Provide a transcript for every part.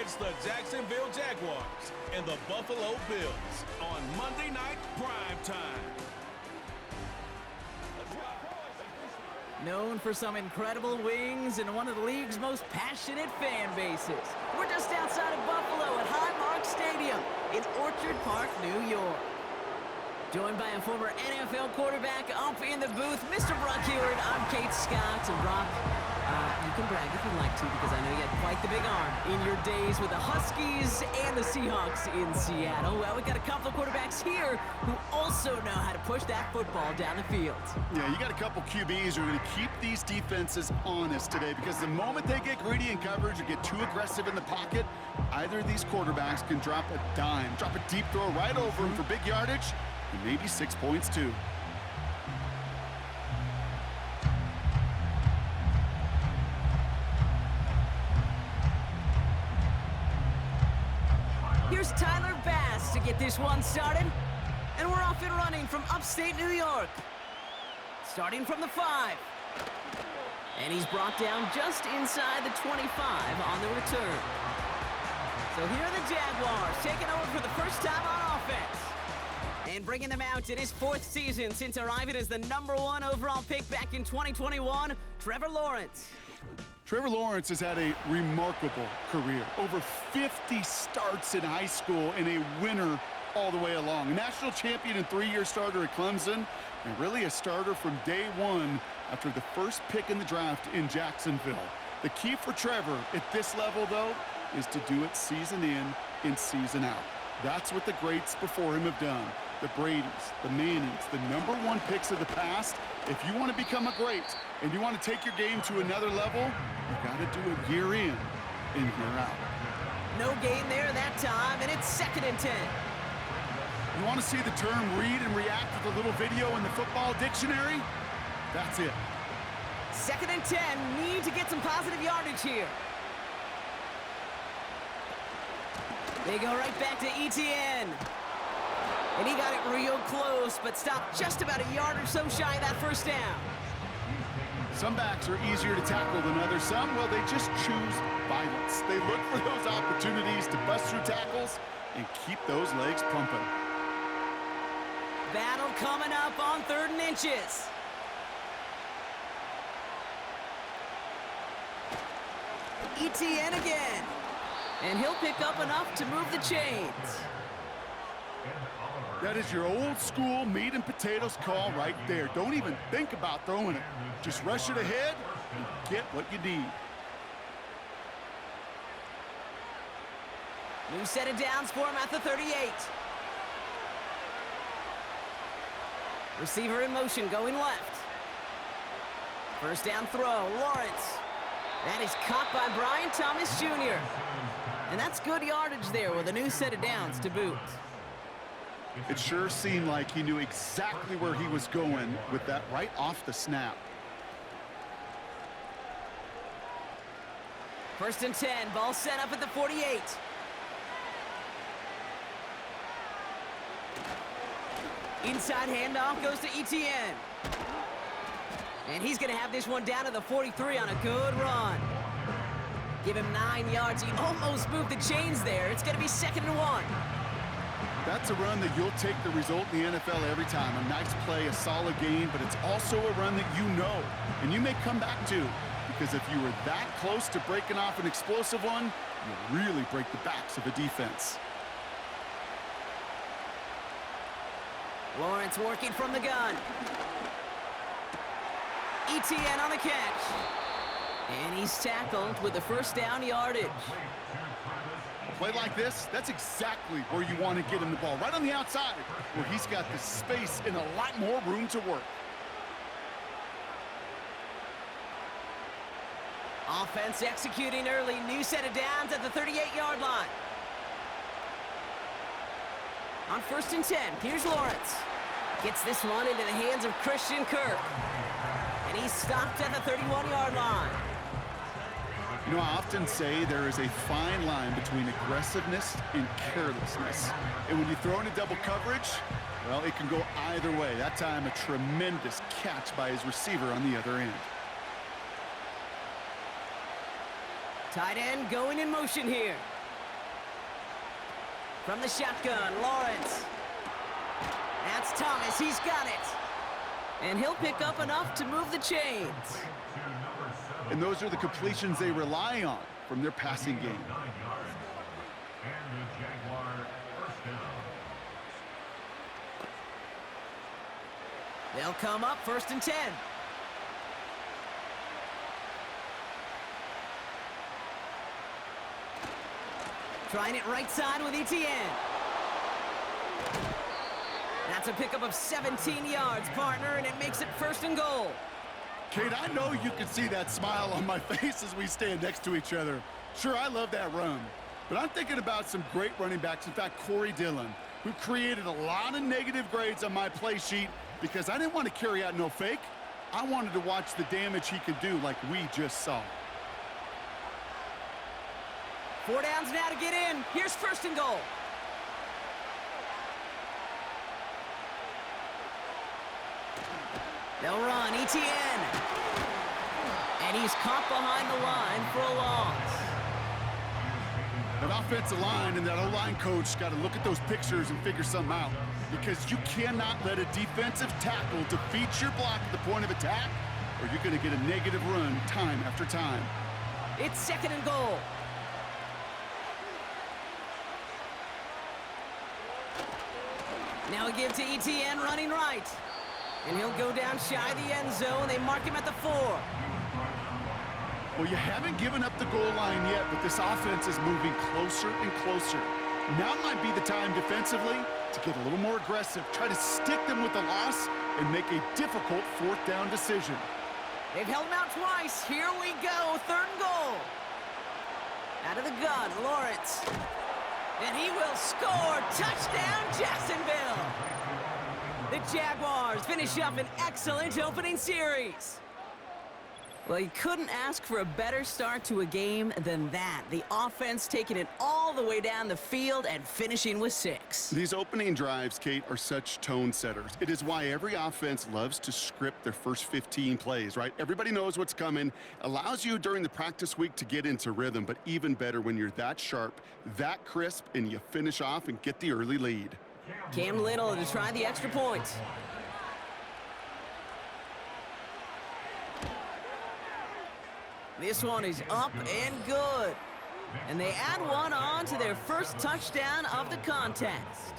It's the Jacksonville Jaguars and the Buffalo Bills on Monday Night Prime Time. Known for some incredible wings and one of the league's most passionate fan bases. We're just outside of Buffalo at Highmark Stadium in Orchard Park, New York. Joined by a former NFL quarterback up in the booth, Mr. Brock Heward. I'm Kate Scott. And Brock, you can brag if you'd like to, because I know you had quite the big arm in your days with the Huskies and the Seahawks in Seattle. Well, we got a couple of quarterbacks here who also know how to push that football down the field. Yeah, you got a couple QBs who are going to keep these defenses honest today, because the moment they get greedy in coverage or get too aggressive in the pocket, either of these quarterbacks can drop a dime, drop a deep throw right over him for big yardage, and maybe 6 points too. Here's Tyler Bass to get this one started. And we're off and running from upstate New York. Starting from the 5. And he's brought down just inside the 25 on the return. So here are the Jaguars taking over for the first time on offense. And bringing them out in his 4th season since arriving as the #1 overall pick back in 2021, Trevor Lawrence. Trevor Lawrence has had a remarkable career. Over 50 starts in high school and a winner all the way along. A national champion and 3-year starter at Clemson, and really a starter from day one after the first pick in the draft in Jacksonville. The key for Trevor at this level, though, is to do it season in and season out. That's what the greats before him have done. The Bradys, the Mannings, the #1 picks of the past. If you want to become a great and you want to take your game to another level, you got to do it year in and year out. No gain there that time, and it's 2nd and 10. You want to see the term read and react with a little video in the football dictionary? That's it. 2nd and 10, need to get some positive yardage here. They go right back to Etienne. And he got it real close, but stopped just about a yard or so shy of that first down. Some backs are easier to tackle than others. Some, well, they just choose violence. They look for those opportunities to bust through tackles and keep those legs pumping. Battle coming up on 3rd and inches. Etienne again. And he'll pick up enough to move the chains. That is your old school meat and potatoes call right there. Don't even think about throwing it. Just rush it ahead and get what you need. New set of downs for him at the 38. Receiver in motion, going left. First down throw, Lawrence. That is caught by Brian Thomas Jr. And that's good yardage there with a new set of downs to boot. It sure seemed like he knew exactly where he was going with that right off the snap. 1st and 10, ball set up at the 48. Inside handoff goes to Etienne. And he's going to have this one down to the 43 on a good run. Give him 9 yards. He almost moved the chains there. It's going to be 2nd and 1. That's a run that you'll take the result in the NFL every time. A nice play, a solid game, but it's also a run that you know, and you may come back to, because if you were that close to breaking off an explosive one, you really break the backs of a defense. Lawrence working from the gun. Etienne on the catch. And he's tackled with the first down yardage. A play like this, that's exactly where you want to get him the ball. Right on the outside, where he's got the space and a lot more room to work. Offense executing early. New set of downs at the 38-yard line. On 1st and 10, here's Lawrence. Gets this one into the hands of Christian Kirk. And he's stopped at the 31-yard line. You know, I often say there is a fine line between aggressiveness and carelessness. And when you throw into double coverage, well, it can go either way. That time, a tremendous catch by his receiver on the other end. Tight end going in motion here. From the shotgun, Lawrence. That's Thomas. He's got it. And he'll pick up enough to move the chains. And those are the completions they rely on from their passing game. They'll come up 1st and 10. Trying it right side with Etienne. That's a pickup of 17 yards, partner, and it makes it 1st and goal. Kate, I know you can see that smile on my face as we stand next to each other. Sure, I love that run, but I'm thinking about some great running backs. In fact, Corey Dillon, who created a lot of negative grades on my play sheet because I didn't want to carry out no fake. I wanted to watch the damage he could do like we just saw. 4 downs now to get in. Here's 1st and goal. They'll run, Etienne. And he's caught behind the line for a loss. That offensive line and that O-line coach got to look at those pictures and figure something out, because you cannot let a defensive tackle defeat your block at the point of attack, or you're going to get a negative run time after time. It's 2nd and goal. Now a give to Etienne running right. And he'll go down shy of the end zone. They mark him at the 4. Well, you haven't given up the goal line yet, but this offense is moving closer and closer. Now might be the time defensively to get a little more aggressive, try to stick them with the loss, and make a difficult 4th down decision. They've held him out twice. Here we go, 3rd and goal. Out of the gun, Lawrence. And he will score. Touchdown, Jacksonville. The Jaguars finish up an excellent opening series. Well, you couldn't ask for a better start to a game than that. The offense taking it all the way down the field and finishing with 6. These opening drives, Kate, are such tone setters. It is why every offense loves to script their first 15 plays, right? Everybody knows what's coming. Allows you during the practice week to get into rhythm, but even better when you're that sharp, that crisp, and you finish off and get the early lead. Cam Little to try the extra point. This one is up and good. And they add one on to their first touchdown of the contest.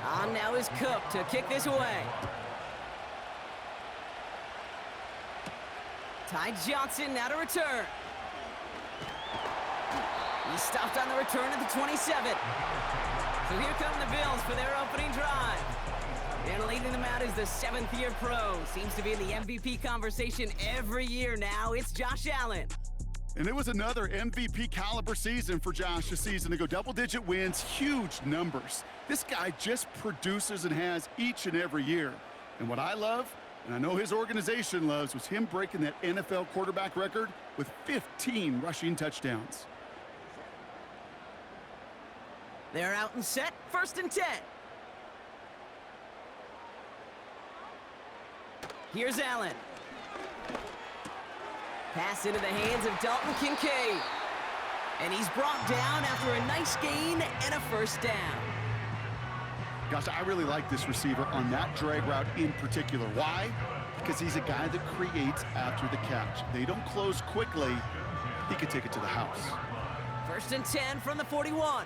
On now is Cook to kick this away. Ty Johnson now to return. He stopped on the return at the 27. So here come the Bills for their opening drive. And leading them out is the 7th-year pro. Seems to be in the MVP conversation every year now. It's Josh Allen. And it was another MVP caliber season for Josh this season. They go double-digit wins, huge numbers. This guy just produces and has each and every year. And what I love, and I know his organization loves, was him breaking that NFL quarterback record with 15 rushing touchdowns. They're out and set, 1st and 10. Here's Allen. Pass into the hands of Dalton Kincaid. And he's brought down after a nice gain and a 1st down. Gosh, I really like this receiver on that drag route in particular. Why? Because he's a guy that creates after the catch. They don't close quickly. He could take it to the house. 1st and 10 from the 41.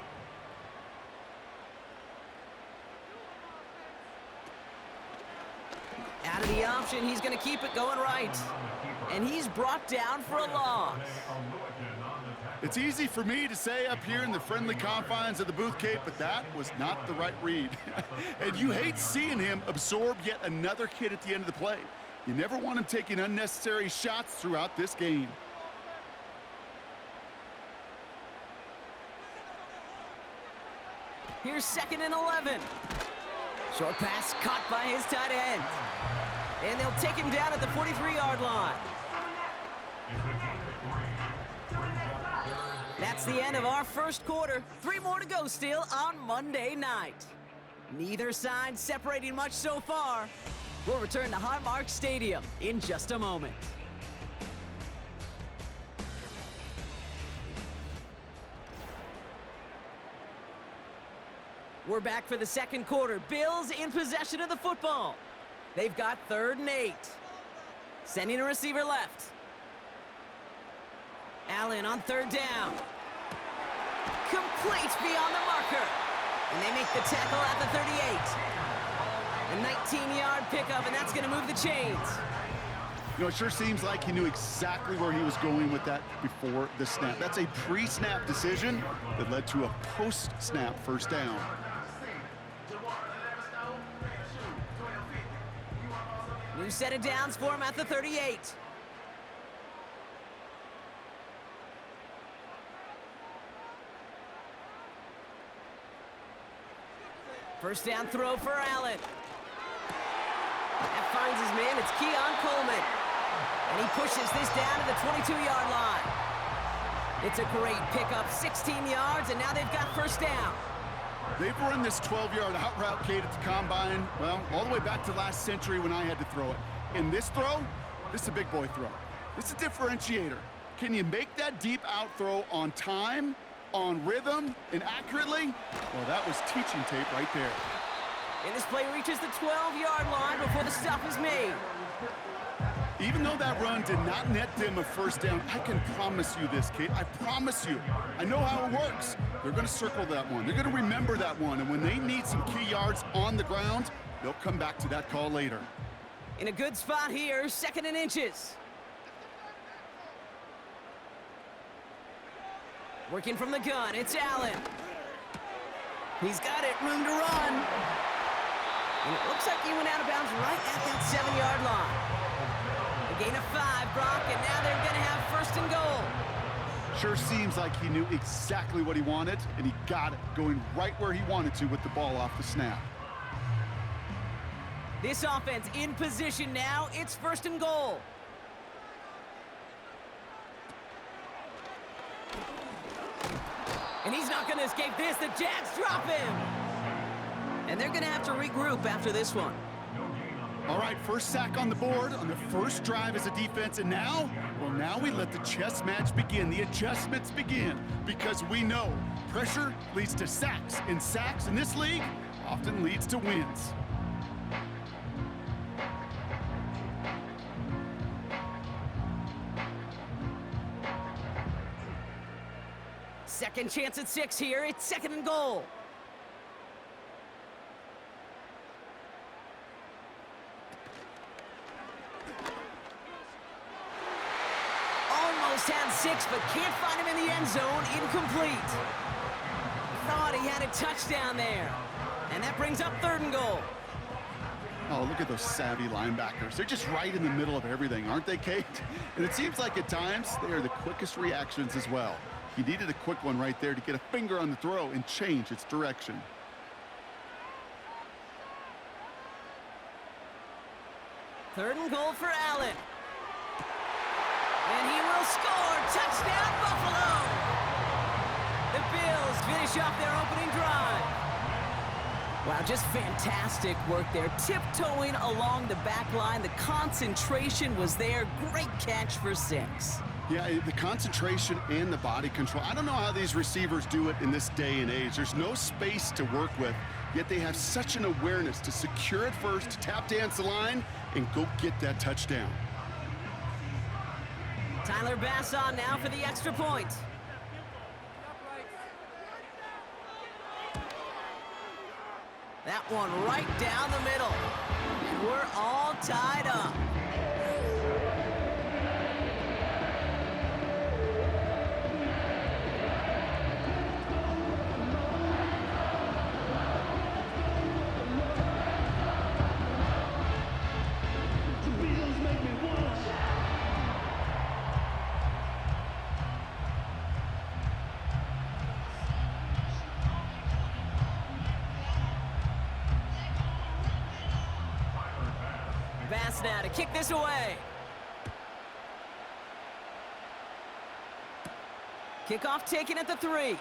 Out of the option, he's going to keep it going right. And he's brought down for a loss. It's easy for me to say up here in the friendly confines of the booth, Kate, but that was not the right read. And you hate seeing him absorb yet another hit at the end of the play. You never want him taking unnecessary shots throughout this game. Here's 2nd and 11. Short pass caught by his tight end. And they'll take him down at the 43-yard line. That's the end of our first quarter. 3 more to go still on Monday night. Neither side separating much so far. We'll return to Highmark Stadium in just a moment. We're back for the second quarter. Bills in possession of the football. They've got 3rd and 8. Sending a receiver left. Allen on 3rd down. Complete beyond the marker. And they make the tackle at the 38. A 19-yard pickup, and that's going to move the chains. You know, it sure seems like he knew exactly where he was going with that before the snap. That's a pre-snap decision that led to a post-snap first down. New set of downs for him at the 38. First down throw for Allen. That finds his man. It's Keon Coleman. And he pushes this down to the 22-yard line. It's a great pickup, 16 yards, and now they've got first down. They've run this 12-yard out route, Kate, at the combine, well, all the way back to last century when I had to throw it. In this throw, this is a big boy throw. This is a differentiator. Can you make that deep out throw on time, on rhythm, and accurately? Well, that was teaching tape right there. And this play reaches the 12-yard line before the stop is made. Even though that run did not net them a first down, I can promise you this, Kate. I promise you. I know how it works. They're going to circle that one. They're going to remember that one. And when they need some key yards on the ground, they'll come back to that call later. In a good spot here, 2nd and inches. Working from the gun, it's Allen. He's got it, room to run. And it looks like he went out of bounds right at that 7-yard line. A gain of 5, Brock, and now they're going to have 1st and goal. Sure seems like he knew exactly what he wanted, and he got it, going right where he wanted to with the ball off the snap. This offense in position now. It's 1st and goal. And he's not going to escape this. The Jags drop him. And they're going to have to regroup after this one. All right, first sack on the board on the first drive as a defense, and now, well, now we let the chess match begin, the adjustments begin, because we know pressure leads to sacks, and sacks in this league often leads to wins. Second chance at 6 here. It's 2nd and goal. Almost had 6, but can't find him in the end zone. Incomplete. Thought he had a touchdown there. And that brings up 3rd and goal. Oh, look at those savvy linebackers. They're just right in the middle of everything, aren't they, Kate? And it seems like at times they are the quickest reactions as well. He needed a quick one right there to get a finger on the throw and change its direction. Third and goal for Allen. And he will score. Touchdown, Buffalo! The Bills finish off their opening drive. Wow, just fantastic work there. Tiptoeing along the back line. The concentration was there. Great catch for 6. Yeah, the concentration and the body control. I don't know how these receivers do it in this day and age. There's no space to work with, yet they have such an awareness to secure it first, to tap dance the line, and go get that touchdown. Tyler Bass on now for the extra point. That one right down the middle. And we're all tied up. Lawrence now to kick this away. Kickoff taken at the 3.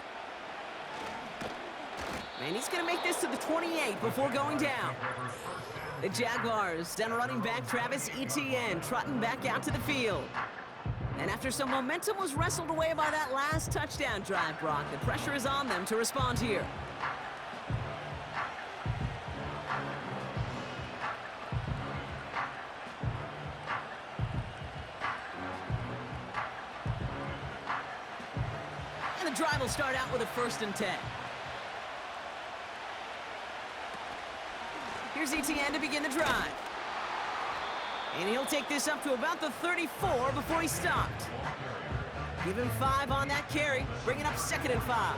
And he's going to make this to the 28 before going down. The Jaguars down running back Travis Etienne trotting back out to the field. And after some momentum was wrestled away by that last touchdown drive, Brock, the pressure is on them to respond here. And the drive will start out with a 1st and 10. Here's Etienne to begin the drive. And he'll take this up to about the 34 before he's stopped. Give him 5 on that carry, bringing up 2nd and 5.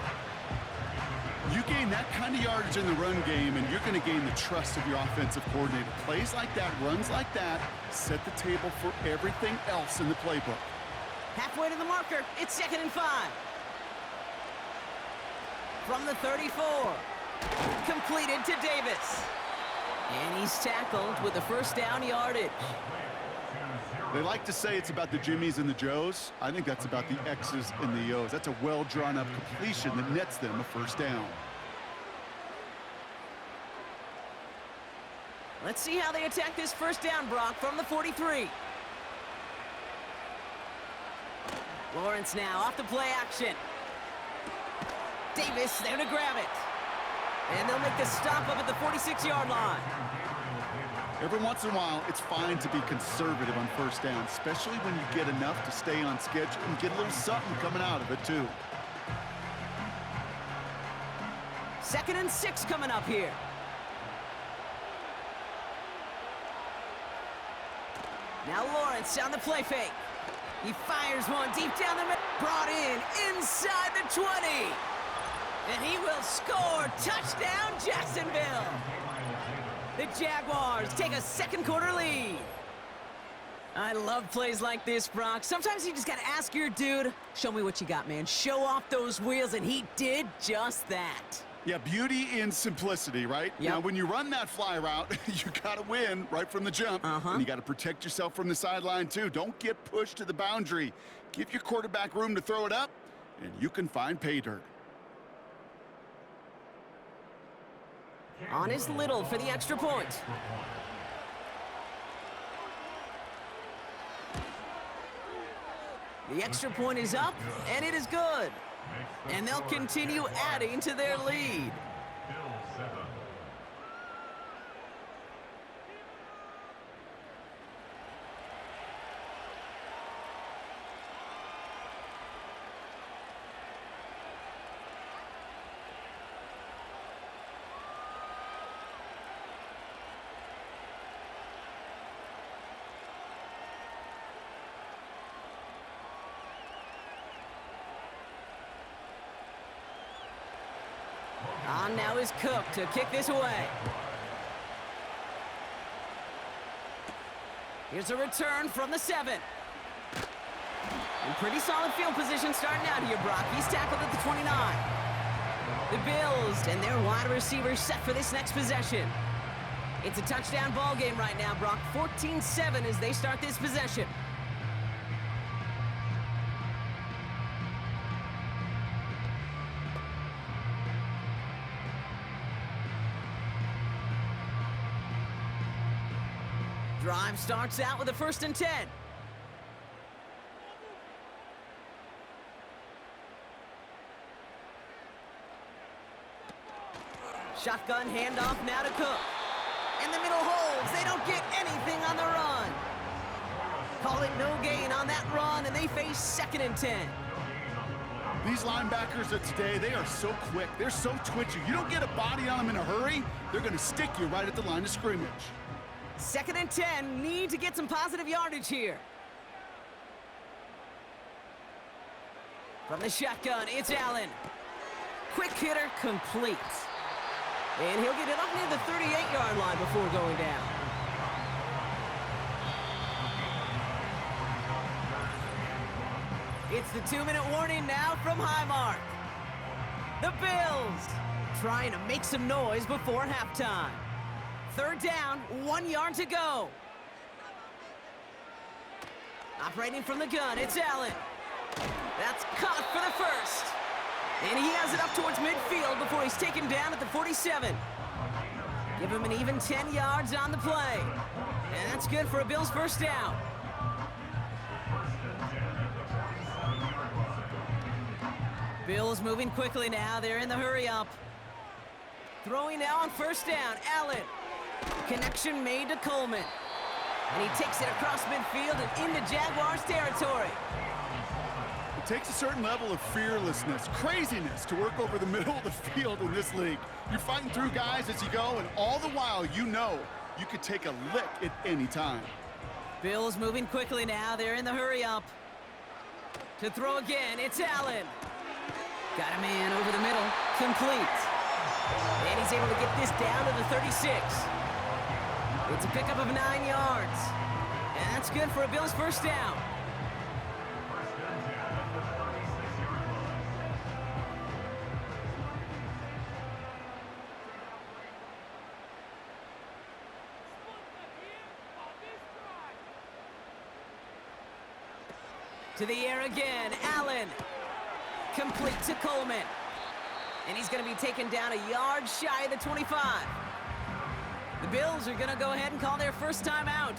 You gain that kind of yardage in the run game, and you're going to gain the trust of your offensive coordinator. Plays like that, runs like that, set the table for everything else in the playbook. Halfway to the marker, it's 2nd and 5. From the 34, completed to Davis. And he's tackled with the 1st down yardage. They like to say it's about the Jimmies and the Joes. I think that's about the X's and the O's. That's a well-drawn-up completion that nets them a 1st down. Let's see how they attack this 1st down, Brock, from the 43. Lawrence now off the play action. Davis there to grab it. And they'll make the stop up at the 46-yard line. Every once in a while, it's fine to be conservative on 1st down, especially when you get enough to stay on schedule and get a little something coming out of it, too. 2nd and 6 coming up here. Now Lawrence on the play fake. He fires one deep down the middle. Brought in inside the 20. And he will score. Touchdown, Jacksonville. The Jaguars take a 2nd quarter lead. I love plays like this, Brock. Sometimes you just got to ask your dude, show me what you got, man. Show off those wheels, and he did just that. Yeah, beauty in simplicity, right? Yep. Now, when you run that fly route, you got to win right from the jump. And you got to protect yourself from the sideline, too. Don't get pushed to the boundary. Give your quarterback room to throw it up, and you can find pay dirt. On is Little for the extra point. The extra point is up, and it is good. And they'll continue adding to their lead. On now is Cook to kick this away. Here's a return from the 7. And pretty solid field position starting out here, Brock. He's tackled at the 29. The Bills and their wide receivers set for this next possession. It's a touchdown ball game right now, Brock. 14-7 as they start this possession. Drive starts out with a 1st and 10. Shotgun handoff now to Cook. In the middle holds. They don't get anything on the run. Call it no gain on that run, and they face 2nd and 10. These linebackers of today, they are so quick. They're so twitchy. You don't get a body on them in a hurry, they're going to stick you right at the line of scrimmage. 2nd and 10, need to get some positive yardage here. From the shotgun, it's Allen. Quick hitter, complete. And he'll get it up near the 38-yard line before going down. It's the 2-minute warning now from Highmark. The Bills trying to make some noise before halftime. 3rd down, 1 yard to go. Operating from the gun, it's Allen. That's caught for the first. And he has it up towards midfield before he's taken down at the 47. Give him an even 10 yards on the play. And that's good for a Bills first down. Bills moving quickly now. They're in the hurry-up. Throwing now on first down. Allen. Connection made to Coleman. And he takes it across midfield and into Jaguars territory. It takes a certain level of fearlessness, craziness to work over the middle of the field in this league. You're fighting through guys as you go, and all the while you know you could take a lick at any time. Bills moving quickly now. They're in the hurry-up. To throw again, it's Allen. Got a man over the middle. Complete. And he's able to get this down to the 36. It's a pickup of 9 yards. And that's good for a Bills first down. To the air again, Allen. Complete to Coleman. And he's going to be taken down a yard shy of the 25. The Bills are going to go ahead and call their first time out.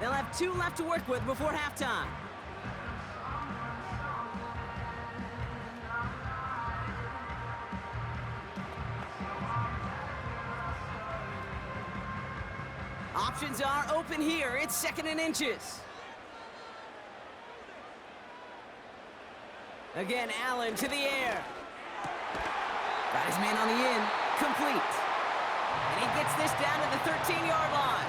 They'll have 2 left to work with before halftime. Options are open here. It's 2nd and inches. Again, Allen to the air. Got his man on the in. Complete. And he gets this down to the 13-yard line.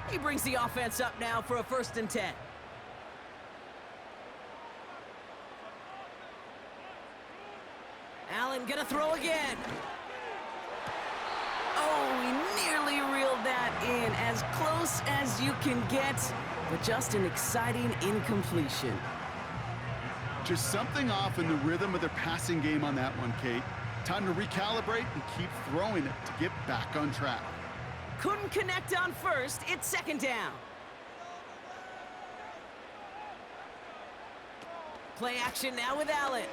He brings the offense up now for a 1st and 10. Allen gonna throw again. Oh, he nearly reeled that in. As close as you can get, but just an exciting incompletion. Just something off in the rhythm of their passing game on that one, Kate. Time to recalibrate and keep throwing it to get back on track. Couldn't connect on first. It's 2nd down. Play action now with Allen.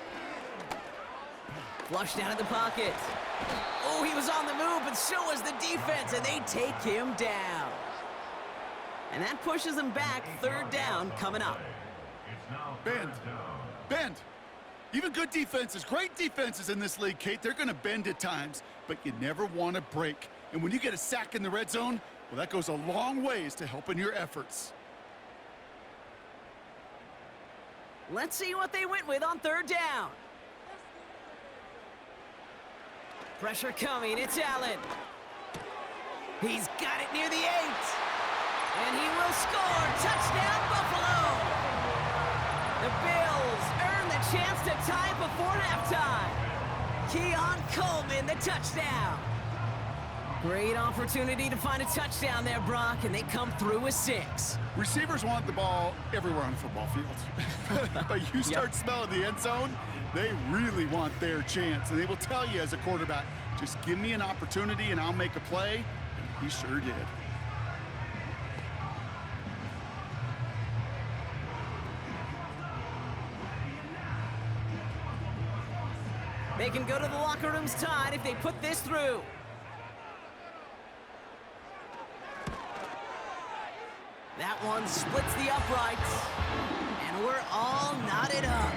Flushed out of the pocket. Oh, he was on the move, but so was the defense, and they take him down. And that pushes them back. 3rd down coming up. Bend. Bend. Even good defenses, great defenses in this league, Kate, they're going to bend at times, but you never want to break. And when you get a sack in the red zone, well, that goes a long ways to helping your efforts. Let's see what they went with on 3rd down. Pressure coming, it's Allen. He's got it near the 8. And he will score. Touchdown, Buffalo! The Bills earn the chance to tie it before halftime. Keon Coleman, the touchdown. Great opportunity to find a touchdown there, Brock, and they come through with 6. Receivers want the ball everywhere on the football field. But you start smelling the end zone, they really want their chance. And they will tell you as a quarterback, just give me an opportunity and I'll make a play. And he sure did. They can go to the locker rooms tied if they put this through. That one splits the uprights, and we're all knotted up.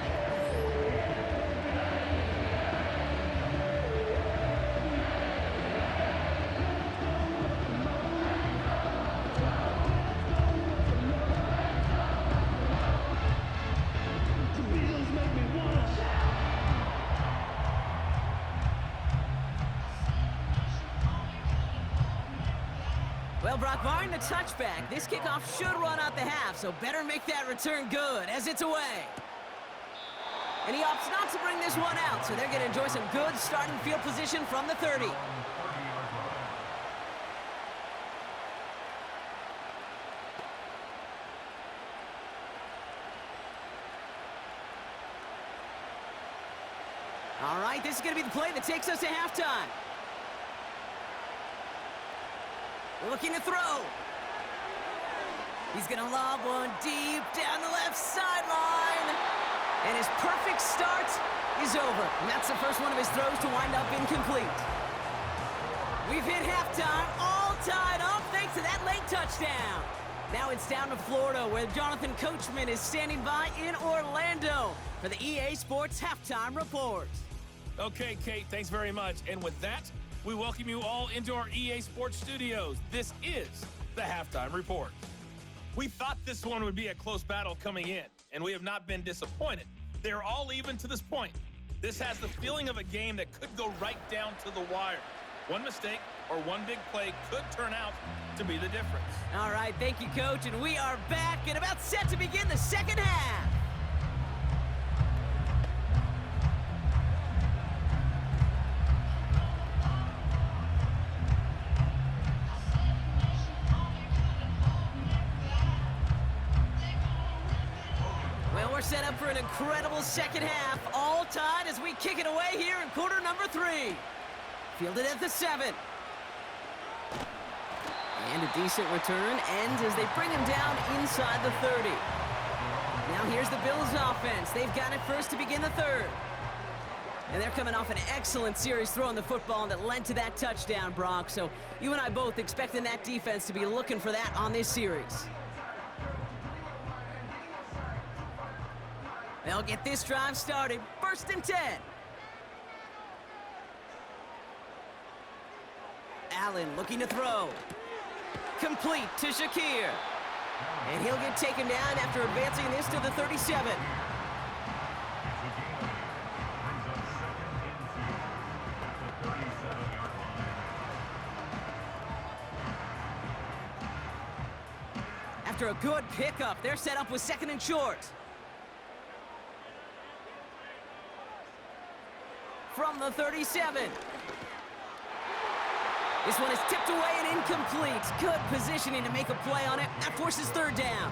Well, Brock, barring the touchback, this kickoff should run out the half, so better make that return good as it's away. And he opts not to bring this one out, so they're going to enjoy some good starting field position from the 30. All right, this is going to be the play that takes us to halftime. Looking to throw. He's going to lob one deep down the left sideline. And his perfect start is over. And that's the first one of his throws to wind up incomplete. We've hit halftime, all tied up thanks to that late touchdown. Now it's down to Florida, where Jonathan Coachman is standing by in Orlando for the EA Sports Halftime Report. Okay, Kate, thanks very much. And with that, we welcome you all into our EA Sports studios. This is the Halftime Report. We thought this one would be a close battle coming in, and we have not been disappointed. They're all even to this point. This has the feeling of a game that could go right down to the wire. One mistake or one big play could turn out to be the difference. All right, thank you, Coach, and we are back and about set to begin the second half. Well, we're set up for an incredible second half, all tied as we kick it away here in quarter number 3. Fielded at the 7. And a decent return ends as they bring him down inside the 30. Now here's the Bills offense. They've got it first to begin the third. And they're coming off an excellent series throwing the football that led to that touchdown, Brock. So you and I both expecting that defense to be looking for that on this series. They'll get this drive started. 1st and 10. Allen looking to throw. Complete to Shakir. And he'll get taken down after advancing this to the 37. After a good pickup, they're set up with 2nd and short. From the 37. This one is tipped away and incomplete. Good positioning to make a play on it. That forces 3rd down.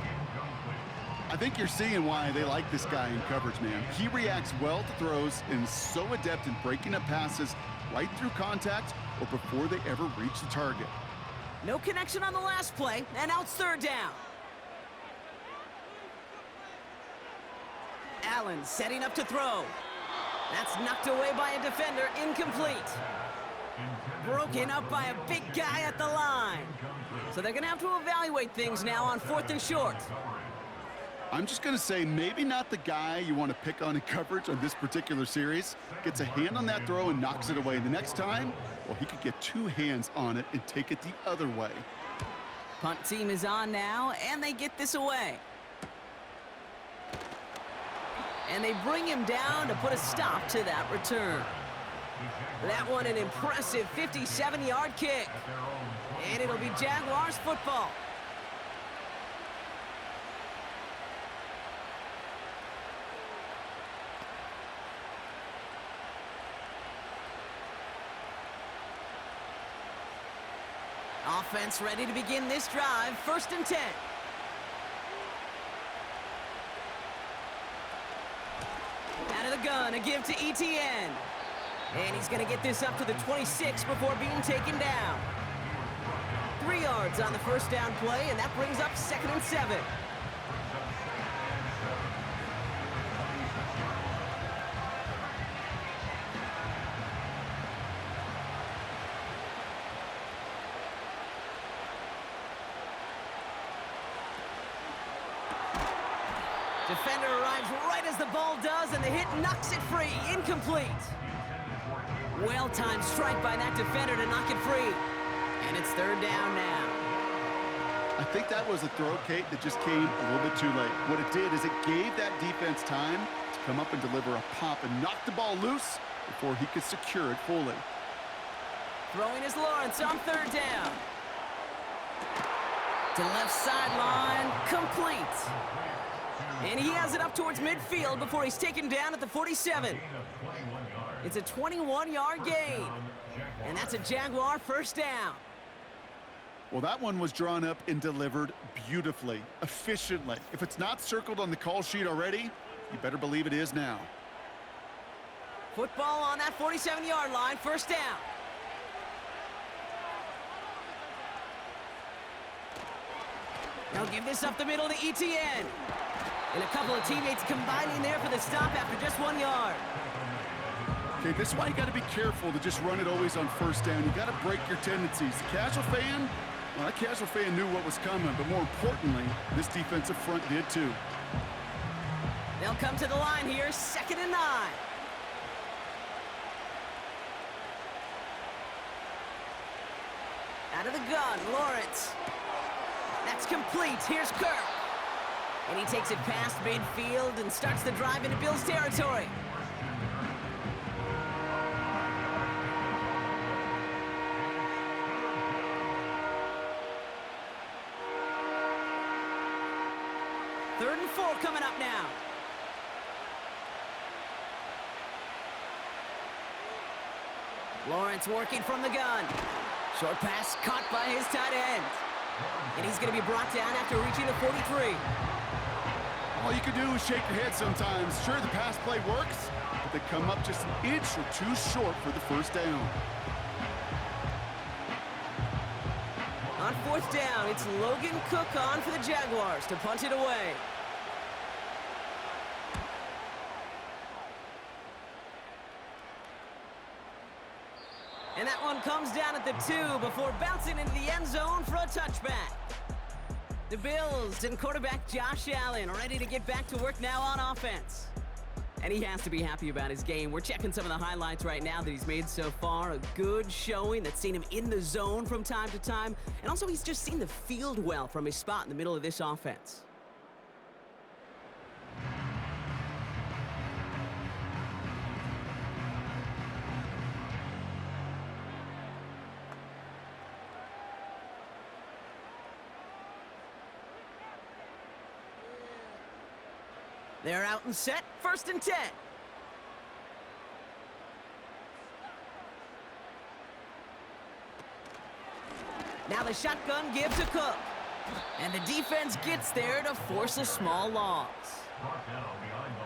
I think you're seeing why they like this guy in coverage, man. He reacts well to throws and is so adept in breaking up passes right through contact or before they ever reach the target. No connection on the last play, and now it's 3rd down. Allen setting up to throw. That's knocked away by a defender, incomplete. Broken up by a big guy at the line. So they're going to have to evaluate things now on 4th and short. I'm just going to say maybe not the guy you want to pick on in coverage on this particular series. Gets a hand on that throw and knocks it away. The next time, well, he could get 2 hands on it and take it the other way. Punt team is on now, and they get this away. And they bring him down to put a stop to that return. That one an impressive 57-yard kick. And it'll be Jaguars football. Offense ready to begin this drive. 1st and 10. Out of the gun, a give to ETN. And he's going to get this up to the 26 before being taken down. 3 yards on the 1st down play, and that brings up 2nd and 7. Defender arrives right as the ball does, and the hit knocks it free. Incomplete. Well-timed strike by that defender to knock it free. And it's 3rd down now. I think that was a throw, Kate, that just came a little bit too late. What it did is it gave that defense time to come up and deliver a pop and knock the ball loose before he could secure it fully. Throwing is Lawrence on 3rd down. To left sideline, complete. And he has it up towards midfield before he's taken down at the 47. It's a 21-yard gain. And that's a Jaguar 1st down. Well, that one was drawn up and delivered beautifully, efficiently. If it's not circled on the call sheet already, you better believe it is now. Football on that 47-yard line, first down. They'll give this up the middle to ETN. And a couple of teammates combining there for the stop after just 1 yard. Okay, this is why you got to be careful to just run it always on first down. You got to break your tendencies. The casual fan, well, that casual fan knew what was coming, but more importantly, this defensive front did too. They'll come to the line here, 2nd and 9. Out of the gun, Lawrence. That's complete. Here's Kirk. And he takes it past midfield and starts the drive into Bills territory. Third and 4 coming up now. Lawrence working from the gun. Short pass caught by his tight end. And he's going to be brought down after reaching the 43. All you can do is shake your head sometimes. Sure, the pass play works, but they come up just an inch or two short for the first down. On 4th down, it's Logan Cook on for the Jaguars to punt it away. And that one comes down at the 2 before bouncing into the end zone for a touchback. The Bills and quarterback Josh Allen ready to get back to work now on offense. And he has to be happy about his game. We're checking some of the highlights right now that he's made so far. A good showing that's seen him in the zone from time to time. And also he's just seen the field well from his spot in the middle of this offense. They're out and set, 1st and 10. Now the shotgun give to Cook. And the defense gets there to force a small loss.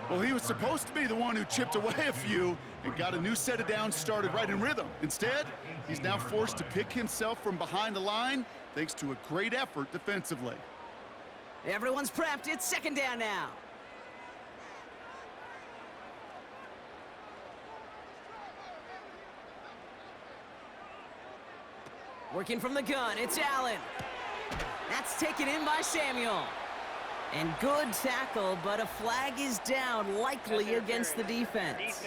Well, he was supposed to be the one who chipped away a few and got a new set of downs started right in rhythm. Instead, he's now forced to pick himself from behind the line thanks to a great effort defensively. Everyone's prepped. It's 2nd down now. Working from the gun, it's Allen. That's taken in by Samuel. And good tackle, but a flag is down, likely against the defense.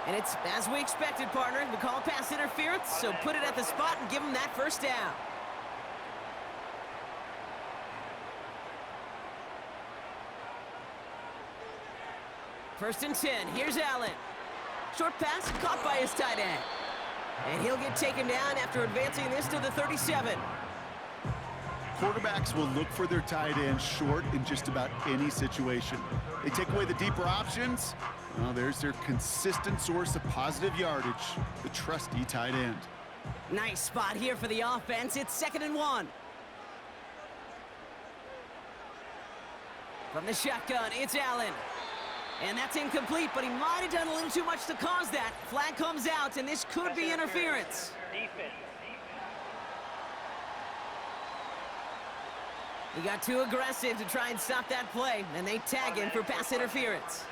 And it's as we expected, partner. We call pass interference, so put it at the spot and give him that first down. First and 10, here's Allen. Short pass caught by his tight end. And he'll get taken down after advancing this to the 37. Quarterbacks will look for their tight end short in just about any situation. They take away the deeper options. Well, there's their consistent source of positive yardage, the trusty tight end. Nice spot here for the offense. It's 2nd and 1. From the shotgun, it's Allen. And that's incomplete, but he might have done a little too much to cause that. Flag comes out, and this could be interference. He got too aggressive to try and stop that play, and they tag him for pass interference.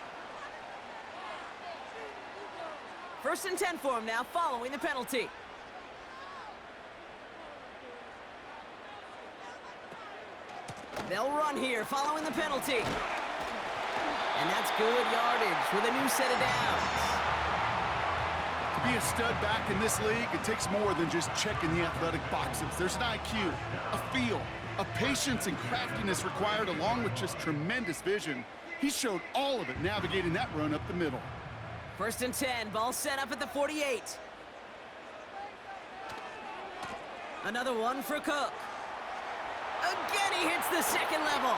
1st and 10 for him now, following the penalty. They'll run here, following the penalty. And that's good yardage with a new set of downs. To be a stud back in this league, it takes more than just checking the athletic boxes. There's an IQ, a feel, a patience and craftiness required along with just tremendous vision. He showed all of it navigating that run up the middle. 1st and 10, ball set up at the 48. Another one for Cook. Again, he hits the 2nd level.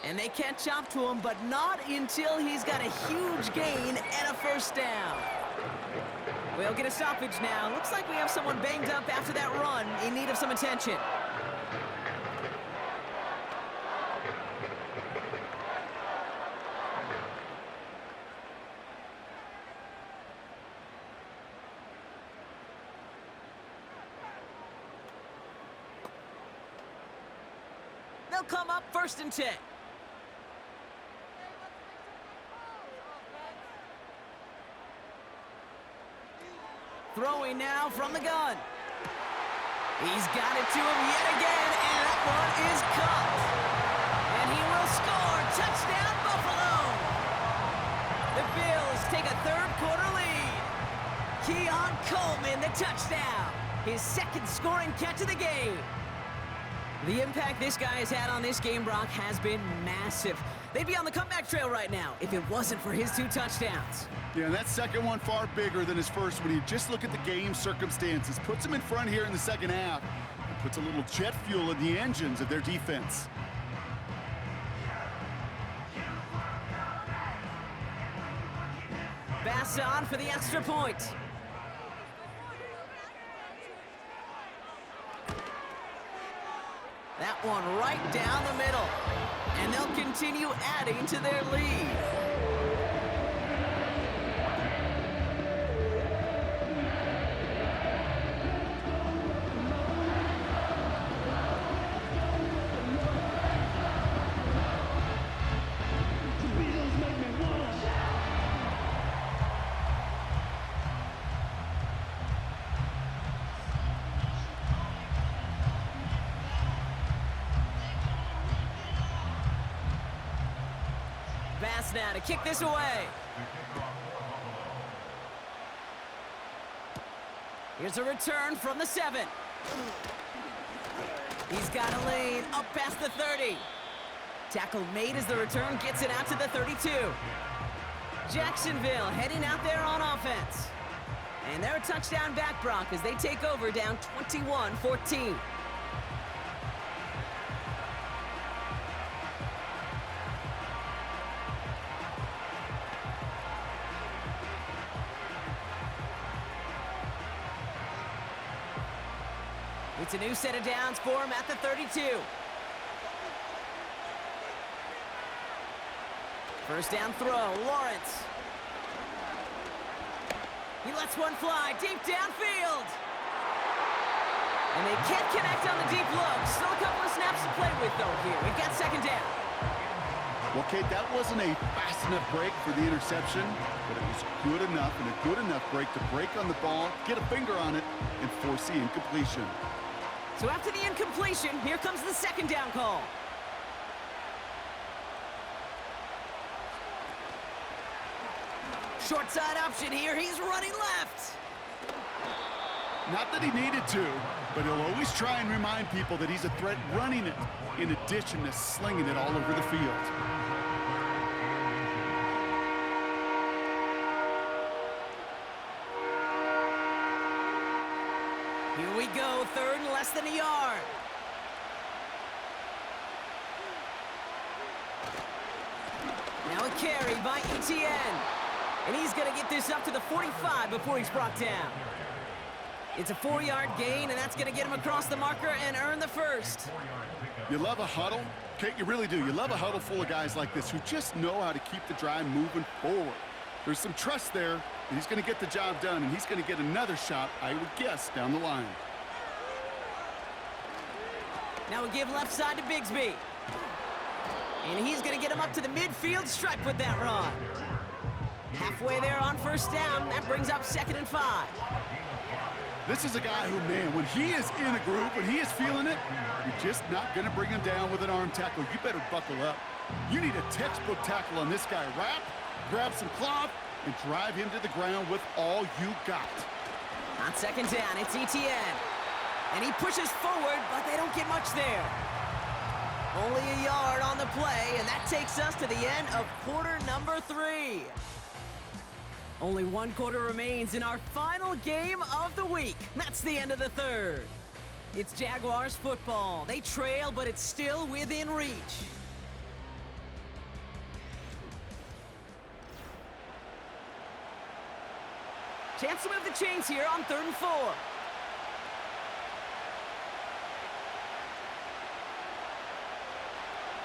And they catch up to him, but not until he's got a huge gain and a first down. We'll get a stoppage now. Looks like we have someone banged up after that run in need of some attention. they'll come up 1st and 10. Throwing now from the gun. He's got it to him yet again, and that one is caught. And he will score. Touchdown, Buffalo. The Bills take a 3rd quarter lead. Keon Coleman, the touchdown. His 2nd scoring catch of the game. The impact this guy has had on this game, Brock, has been massive. They'd be on the comeback trail right now if it wasn't for his 2 touchdowns. Yeah, and that 2nd one far bigger than his 1st when you just look at the game circumstances. Puts him in front here in the 2nd half. And puts a little jet fuel in the engines of their defense. Pass on for the extra point. That one right down the middle. And they'll continue adding to their lead. Pass now to kick this away. Here's a return from the 7. He's got a lane up past the 30. Tackle made as the return gets it out to the 32. Jacksonville heading out there on offense. And they're a touchdown back, Brock, as they take over down 21-14. It's a new set of downs for him at the 32. First down throw, Lawrence. He lets one fly deep downfield. And they can't connect on the deep look. Still a couple of snaps to play with, though, here. We've got 2nd down. Well, Kate, that wasn't a fast enough break for the interception, but it was good enough and a good enough break to break on the ball, get a finger on it, and force the incompletion. So after the incompletion, here comes the 2nd down call. Short side option here. He's running left. Not that he needed to, but he'll always try and remind people that he's a threat running it, in addition to slinging it all over the field. Here we go, 3rd and less than a yard. Now a carry by Etienne. And he's going to get this up to the 45 before he's brought down. It's a 4-yard gain, and that's going to get him across the marker and earn the 1st. You love a huddle? Kate, you really do. You love a huddle full of guys like this who just know how to keep the drive moving forward. There's some trust there, and he's going to get the job done, and he's going to get another shot, I would guess, down the line. Now we give left side to Bigsby. And he's going to get him up to the midfield stripe with that run. Halfway there on 1st down. That brings up 2nd and 5. This is a guy who, man, when he is in a groove, when he is feeling it, you're just not going to bring him down with an arm tackle. You better buckle up. You need a textbook tackle on this guy. Wrap, grab some cloth, and drive him to the ground with all you got. On 2nd down, it's Etienne. And he pushes forward, but they don't get much there. Only a yard on the play, and that takes us to the end of quarter number 3. Only 1 quarter remains in our final game of the week. That's the end of the 3rd. It's Jaguars football. They trail, but it's still within reach. Chance to move the chains here on 3rd and 4.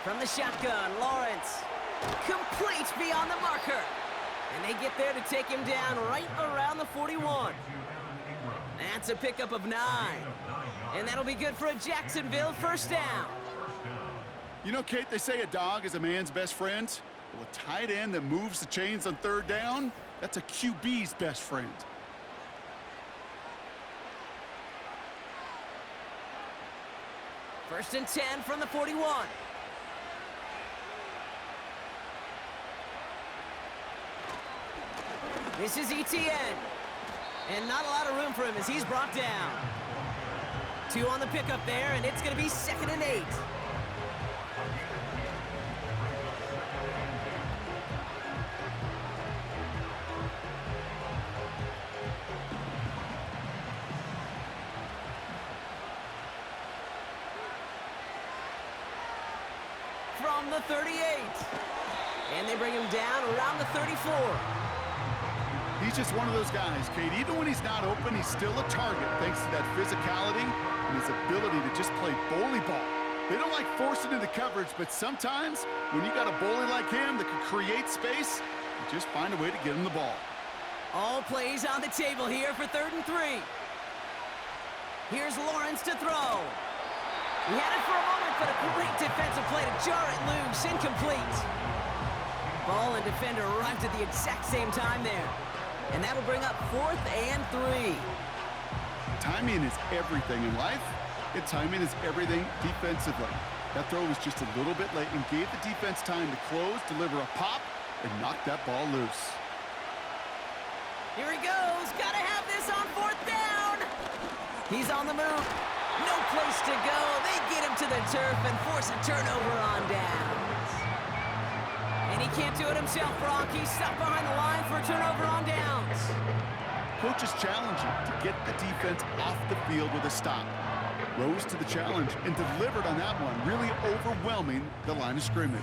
From the shotgun, Lawrence. Complete beyond the marker. And they get there to take him down right around the 41. That's a pickup of 9. And that'll be good for a Jacksonville 1st down. You know, Kate, they say a dog is a man's best friend. Well, a tight end that moves the chains on third down, that's a QB's best friend. First and 10 from the 41. This is ETN. And not a lot of room for him as he's brought down. 2 on the pickup there, and it's going to be 2nd and 8. From the 38. And they bring him down around the 34. He's just one of those guys, Kate. Even when he's not open, he's still a target thanks to that physicality and his ability to just play bully ball. They don't like forcing into coverage, but sometimes when you got a bully like him that can create space, you just find a way to get him the ball. All plays on the table here for 3rd and 3. Here's Lawrence to throw. He had it for a moment, but a great defensive play to jar it loose. Incomplete. Ball and defender arrived at the exact same time there. And that'll bring up 4th and 3. Timing is everything in life, and timing is everything defensively. That throw was just a little bit late and gave the defense time to close, deliver a pop, and knock that ball loose. Here he goes. Gotta have this on 4th down. He's on the move. No place to go. They get him to the turf and force a turnover on downs. And he can't do it himself, Brock. He's stuck behind the line for a turnover on downs. Coach is challenging to get the defense off the field with a stop. Rose to the challenge and delivered on that one, really overwhelming the line of scrimmage.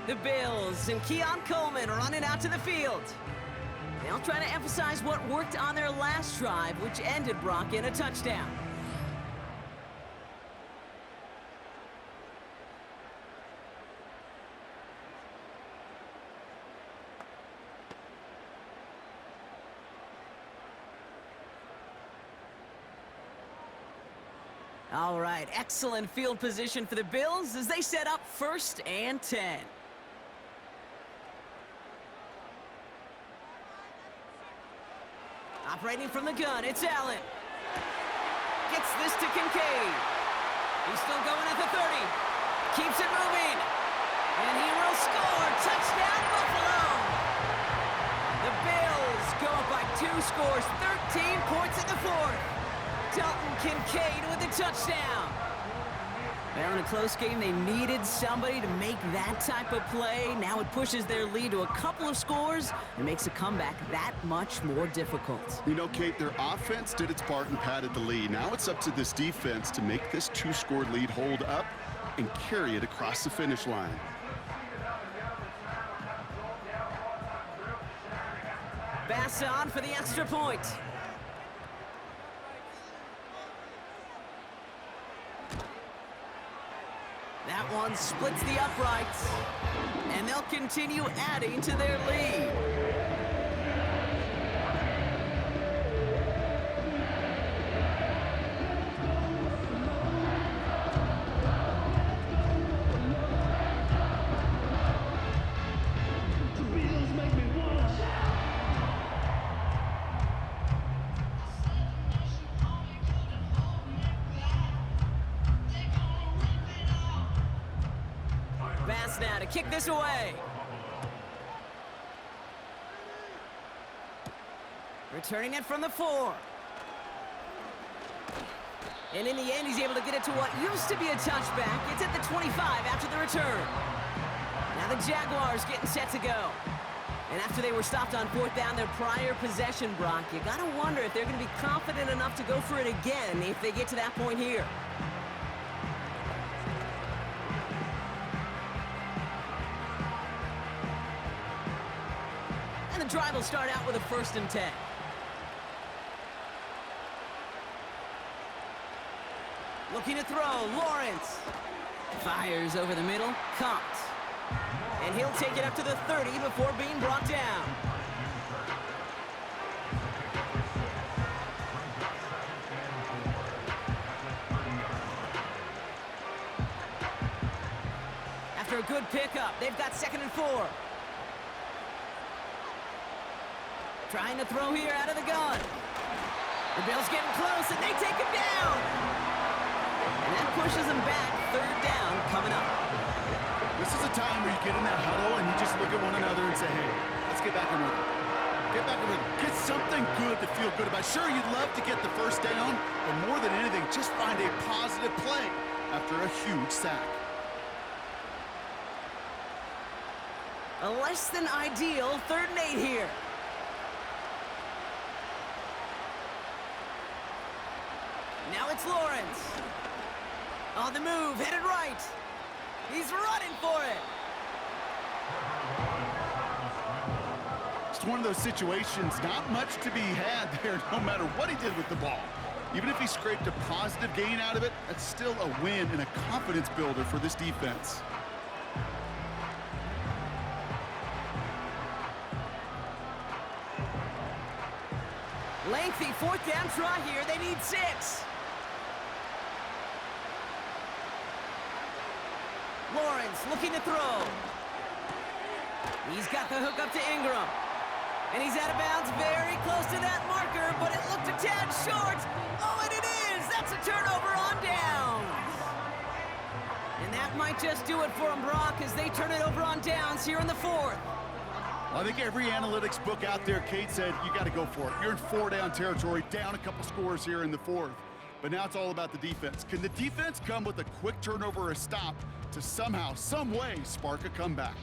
The Bills and Keon Coleman are running out to the field. They'll try to emphasize what worked on their last drive, which ended Brock in a touchdown. All right, excellent field position for the Bills as they set up 1st and 10. Operating from the gun, it's Allen. Gets this to Kincaid. He's still going at the 30. Keeps it moving. And he will score. Touchdown, Buffalo. The Bills go up by 2 scores, 13 points in the 4th. Dalton Kincaid with a touchdown. Well, in a close game, they needed somebody to make that type of play. Now it pushes their lead to a couple of scores and makes a comeback that much more difficult. You know, Kate, their offense did its part and padded the lead. Now it's up to this defense to make this 2-score lead hold up and carry it across the finish line. Bass on for the extra point. That one splits the uprights, and they'll continue adding to their lead. Now to kick this away. Returning it from the 4. And in the end, he's able to get it to what used to be a touchback. It's at the 25 after the return. Now the Jaguars getting set to go. And after they were stopped on 4th down, their prior possession, Brock, you gotta wonder if they're gonna be confident enough to go for it again if they get to that point here. The drive will start out with a 1st and 10. Looking to throw, Lawrence. Fires over the middle, caught. And he'll take it up to the 30 before being brought down. after a good pickup. They've got 2nd and 4. Trying to throw here out of the gun. The Bills getting close, and they take him down. And that pushes them back. 3rd down coming up. This is a time where you get in that huddle and you just look at one another and say, hey, let's get back in rhythm. Get back in rhythm. Get something good to feel good about. Sure, you'd love to get the 1st down, but more than anything, just find a positive play after a huge sack. A less than ideal 3rd and 8 here. Now it's Lawrence. On the move, headed right. He's running for it. It's one of those situations, not much to be had there, no matter what he did with the ball. Even if he scraped a positive gain out of it, that's still a win and a confidence builder for this defense. Lengthy 4th down try here. They need 6. Lawrence looking to throw. He's got the hook up to Ingram. And he's out of bounds very close to that marker, but it looked a tad short. Oh, and it is! That's a turnover on downs. And that might just do it for him, Brock, as they turn it over on downs here in the 4th. Well, I think every analytics book out there, Kate said, you got to go for it. You're in 4-down territory, down a couple scores here in the 4th. But now it's all about the defense. Can the defense come with a quick turnover or a stop to somehow, some way, spark a comeback?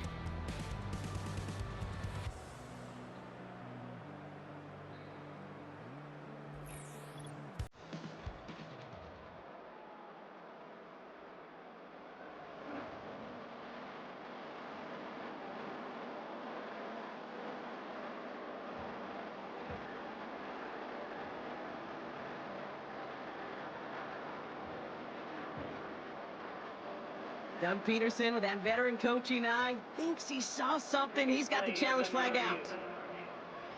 Doug Peterson, with that veteran coaching eye, thinks he saw something. He's got the challenge flag out.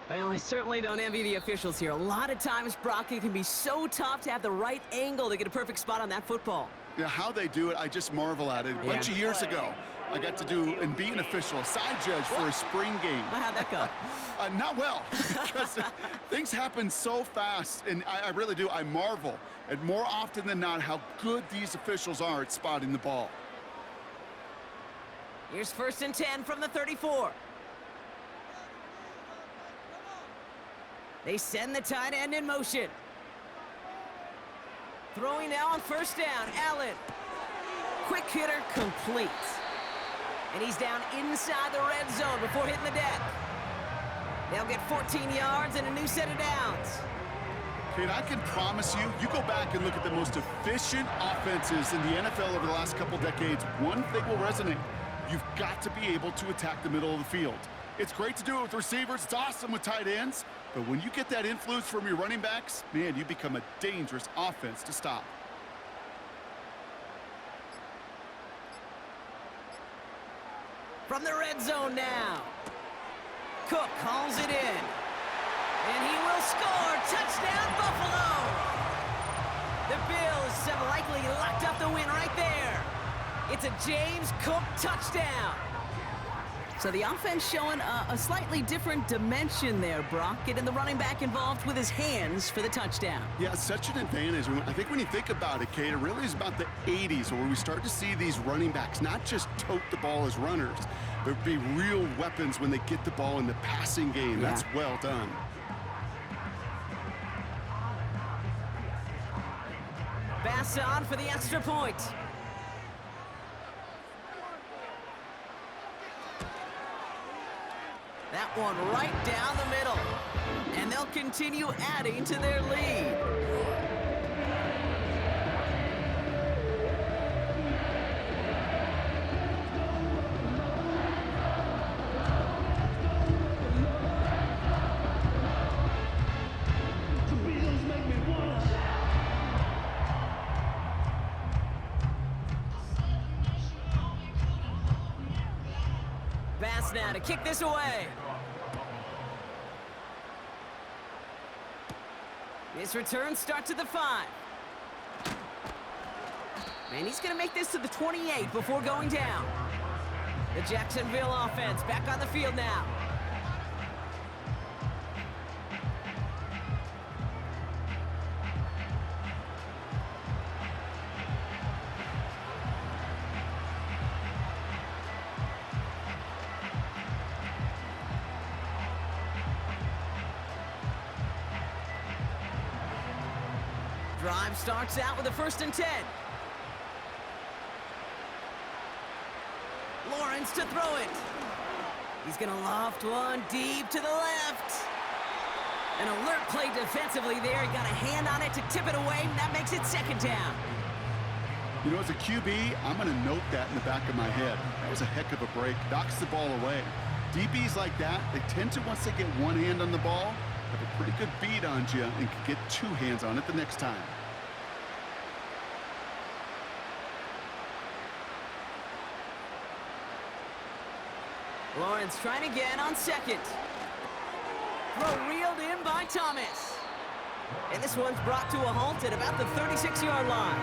Well, I certainly don't envy the officials here. A lot of times, Brock, it can be so tough to have the right angle to get a perfect spot on that football. Yeah, how they do it, I just marvel at it. A bunch of years ago, I got to do and be an official, a side judge for a spring game. How'd that go? Not well, because things happen so fast, and I really do. I marvel at more often than not how good these officials are at spotting the ball. Here's 1st and 10 from the 34. They send the tight end in motion. Throwing now on 1st down, Allen. Quick hitter complete. And he's down inside the red zone before hitting the deck. They'll get 14 yards and a new set of downs. Kate, I can promise you, you go back and look at the most efficient offenses in the NFL over the last couple decades, one thing will resonate. You've got to be able to attack the middle of the field. It's great to do it with receivers. It's awesome with tight ends. But when you get that influence from your running backs, man, you become a dangerous offense to stop. From the red zone now. Cook calls it in. And he will score. Touchdown, Buffalo! The Bills have likely locked up the win right there. It's a James Cook touchdown. So the offense showing a slightly different dimension there, Brock. Getting the running back involved with his hands for the touchdout. Yeah, such an advantage. I think when you think about it, Kate, it really is about the 80s where we start to see these running backs not just tote the ball as runners, but be real weapons when they get the ball in the passing game. Yeah. That's well done. Bass on for the extra point. That one right down the middle. And they'll continue adding to their lead. Bass now to kick this away. His return starts at the 5. And he's going to make this to the 28 before going down. The Jacksonville offense back on the field now. Drive starts out with a 1st and 10. Lawrence to throw it. He's going to loft one deep to the left. An alert play defensively there. He got a hand on it to tip it away, and that makes it 2nd down. You know, as a QB, I'm going to note that in the back of my head. That was a heck of a break. Knocks the ball away. DBs like that, they tend to, once they get one hand on the ball, have a pretty good beat on you and can get 2 hands on it the next time. Lawrence trying again on 2nd. Throw reeled in by Thomas. And this one's brought to a halt at about the 36-yard line.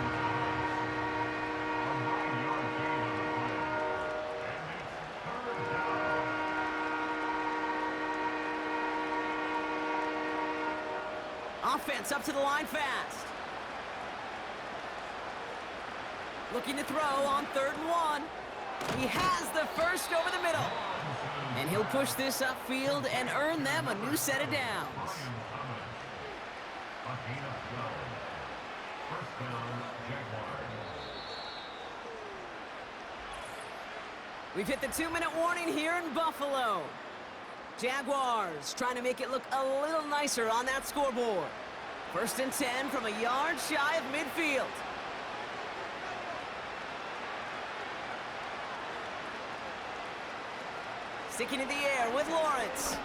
Offense up to the line fast. Looking to throw on 3rd and 1. He has the first over the middle. And he'll push this upfield and earn them a new set of downs. We've hit the 2-minute warning here in Buffalo. Jaguars trying to make it look a little nicer on that scoreboard. 1st and 10 from a yard shy of midfield. Sticking in the air with Lawrence.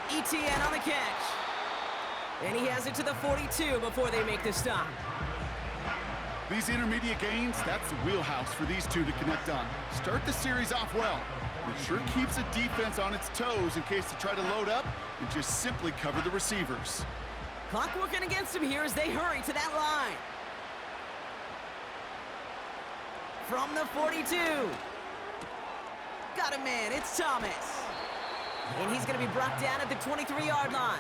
Etienne on the catch. And he has it to the 42 before they make the stop. These intermediate gains, that's the wheelhouse for these two to connect on. Start the series off well. It sure keeps the defense on its toes in case they try to load up and just simply cover the receivers. Clock working against him here as they hurry to that line. From the 42. Got a man, it's Thomas. And he's going to be brought down at the 23-yard line.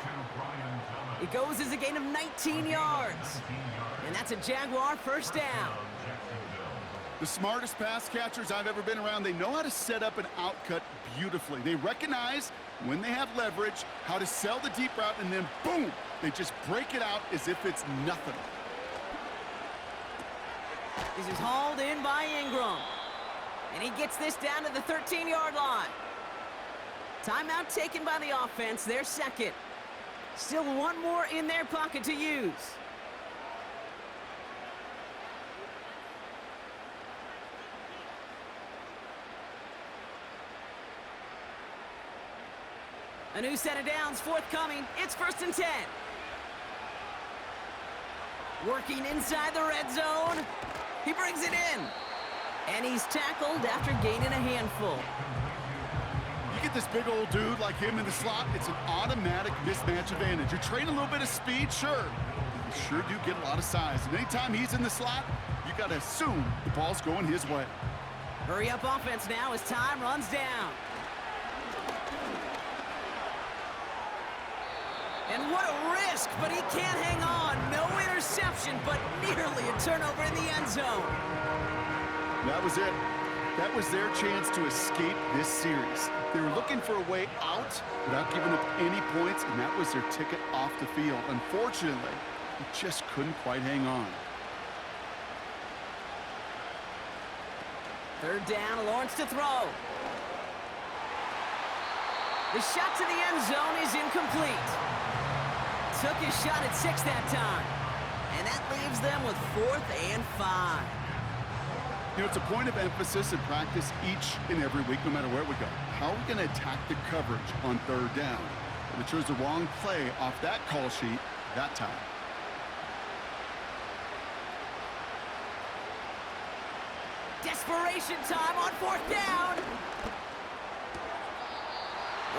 It goes as a gain of 19 yards. And that's a Jaguar 1st down. The smartest pass catchers I've ever been around, they know how to set up an outcut beautifully. They recognize when they have leverage, how to sell the deep route, and then boom, they just break it out as if it's nothing. This is hauled in by Ingram. And he gets this down to the 13-yard line. Timeout taken by the offense, their 2nd. Still one more in their pocket to use. A new set of downs forthcoming. It's 1st and 10. Working inside the red zone. He brings it in. And he's tackled after gaining a handful. You get this big old dude like him in the slot, it's an automatic mismatch advantage. You train a little bit of speed, sure. You sure do get a lot of size. And anytime he's in the slot, you got to assume the ball's going his way. Hurry up offense now as time runs down. And what a risk, but he can't hang on. No interception, but nearly a turnover in the end zone. That was it. That was their chance to escape this series. They were looking for a way out without giving up any points, and that was their ticket off the field. Unfortunately, they just couldn't quite hang on. 3rd down, Lawrence to throw. The shot to the end zone is incomplete. Took his shot at 6 that time. And that leaves them with 4th and 5. You know, it's a point of emphasis in practice each and every week, no matter where we go. How are we going to attack the coverage on 3rd down? And they chose the wrong play off that call sheet that time. Desperation time on 4th down.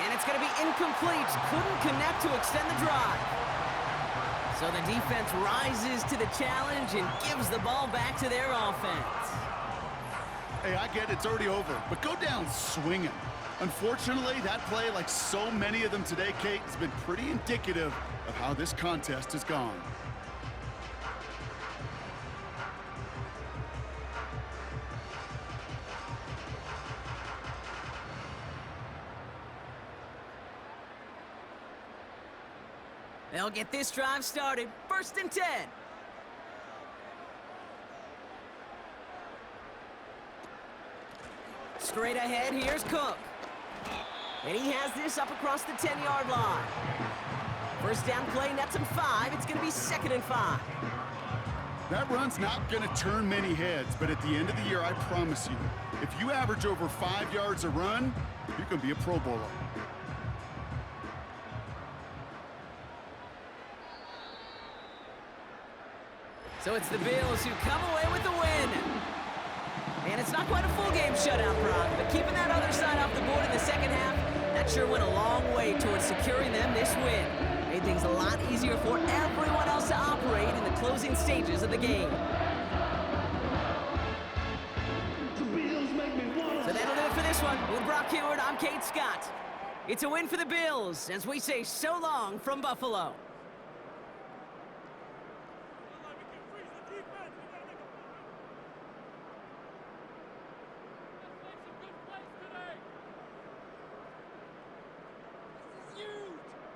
And it's going to be incomplete. Couldn't connect to extend the drive. So the defense rises to the challenge and gives the ball back to their offense. Hey, I get it's already over, but go down swinging. Unfortunately, that play, like so many of them today, Kate, has been pretty indicative of how this contest has gone. They'll get this drive started. 1st and 10. Straight ahead, here's Cook. And he has this up across the 10-yard line. 1st down play, nets him 5. It's going to be 2nd and 5. That run's not going to turn many heads, but at the end of the year, I promise you, if you average over 5 yards a run, you can be a Pro Bowler. So it's the Bills who come away with the win. And it's not quite a full game shutout, Brock, but keeping that other side off the board in the second half, that sure went a long way towards securing them this win. Made things a lot easier for everyone else to operate in the closing stages of the game. So that'll do it for this one. With Brock Heward, I'm Kate Scott. It's a win for the Bills as we say so long from Buffalo.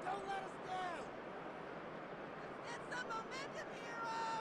Don't let us down! Let's get some momentum, heroes!